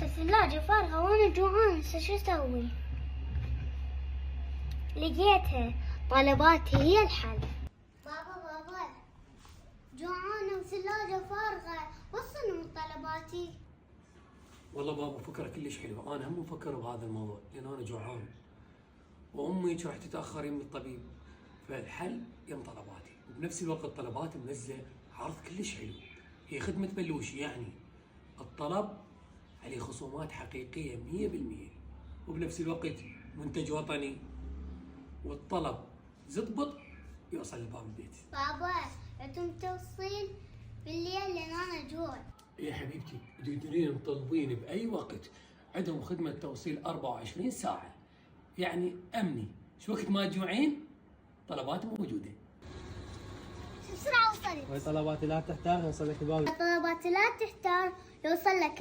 الثلاجة فارغة وأنا جوعان، شو أسوي؟ لقيتها، طلباتي هي الحل. بابا جوعانة والثلاجة فارغة، وصلني من طلباتي. والله بابا فكرة كلش حلوة، أنا هم مفكر بهذا الموضوع لأن أنا جوعان وأمي راح تتأخر يم الطبيب، فالحل يم طلباتي، وبنفس الوقت طلباتي منزلة عرض كلش حلو، هي خدمة بلوشي يعني الطلب عليه خصومات حقيقية 100%، وبنفس الوقت منتج وطني والطلب زبط يوصل لباب البيت. بابا عندهم توصيل بالليل لأن أنا جوع. يا حبيبتي تقدرين تطلبين بأي وقت، عندهم خدمة توصيل 24 ساعة، يعني أمني، شو وقت ما تجوعين طلبات موجودة. بسرعة وصلت. وهي طلباتي لا تحتاج يوصل لك الباب. طلباتي لا تحتار، يوصل لك